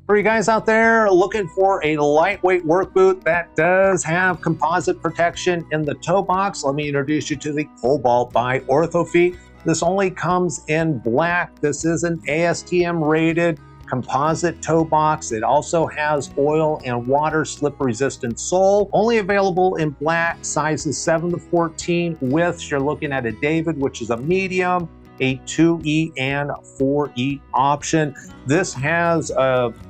For you guys out there looking for a lightweight work boot that does have composite protection in the toe box, let me introduce you to the Cobalt by Orthofeet. This only comes in black. This is an ASTM rated composite toe box. It also has oil and water slip resistant sole. Only available in black, sizes 7 to 14. Widths, you're looking at a David, which is a medium, a 2E and 4E option. This has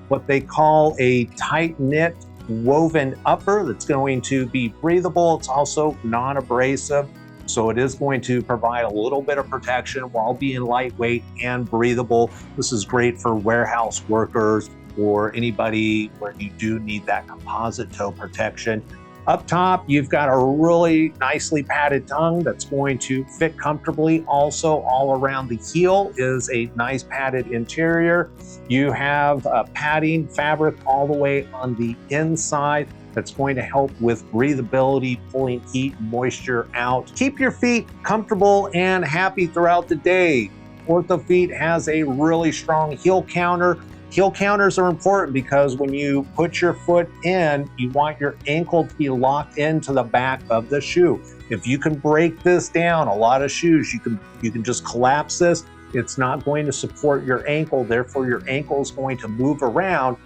what they call a tight knit woven upper that's going to be breathable. It's also non-abrasive, so it is going to provide a little bit of protection while being lightweight and breathable. This is great for warehouse workers or anybody where you do need that composite toe protection. Up top, you've got a really nicely padded tongue that's going to fit comfortably. Also, all around the heel is a nice padded interior. You have padding fabric all the way on the inside that's going to help with breathability, pulling heat and moisture out. Keep your feet comfortable and happy throughout the day. Orthofeet has a really strong heel counter. Heel counters are important because when you put your foot in, you want your ankle to be locked into the back of the shoe. If you can break this down, a lot of shoes, you can just collapse this. It's not going to support your ankle, therefore your ankle is going to move around.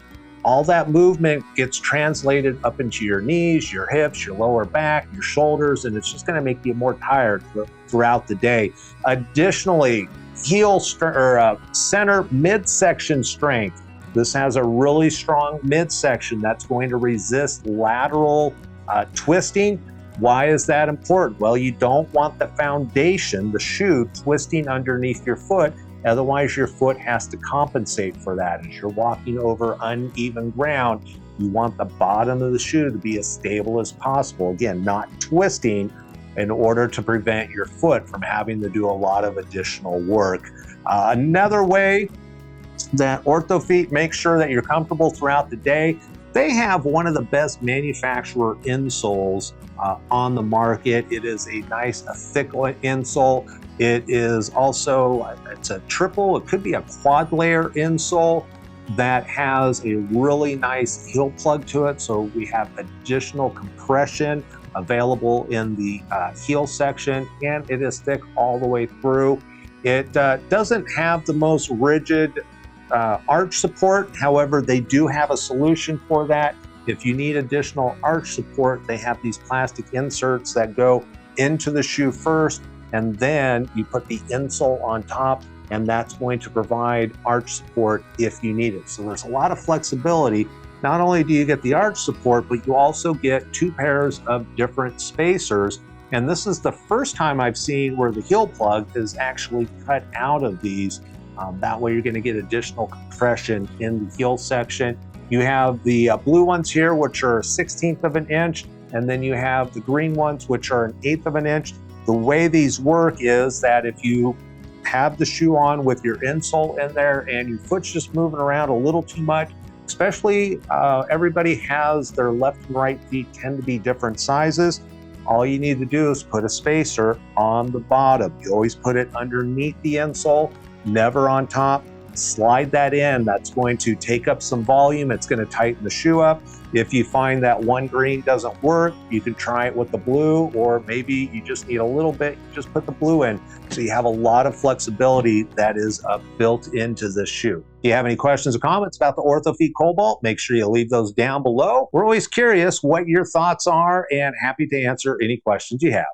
All that movement gets translated up into your knees, your hips, your lower back, your shoulders, and it's just going to make you more tired throughout the day. Additionally, heel center midsection strength. This has a really strong midsection that's going to resist lateral twisting. Why is that important? Well, you don't want the foundation, the shoe, twisting underneath your foot. Otherwise, your foot has to compensate for that. As you're walking over uneven ground, you want the bottom of the shoe to be as stable as possible. Again, not twisting, in order to prevent your foot from having to do a lot of additional work. Another way that Orthofeet makes sure that you're comfortable throughout the day, they have one of the best manufacturer insoles on the market. It is a nice, thick insole. It is also, it's a triple, it could be a quad layer insole that has a really nice heel plug to it. So we have additional compression available in the heel section, and it is thick all the way through. It doesn't have the most rigid arch support. However, they do have a solution for that. If you need additional arch support, they have these plastic inserts that go into the shoe first, and then you put the insole on top, and that's going to provide arch support if you need it. So there's a lot of flexibility. Not only do you get the arch support, but you also get 2 pairs of different spacers. And this is the first time I've seen where the heel plug is actually cut out of these. That way you're going to get additional compression in the heel section. You have the blue ones here, which are 1/16 of an inch. And then you have the green ones, which are 1/8 of an inch. The way these work is that if you have the shoe on with your insole in there and your foot's just moving around a little too much, especially everybody has their left and right feet tend to be different sizes. All you need to do is put a spacer on the bottom. You always put it underneath the insole, never on top. Slide that in. That's going to take up some volume. It's going to tighten the shoe up. If you find that one green doesn't work, you can try it with the blue, or maybe you just need a little bit, just put the blue in. So you have a lot of flexibility that is built into this shoe. If you have any questions or comments about the Orthofeet Cobalt, make sure you leave those down below. We're always curious what your thoughts are and happy to answer any questions you have.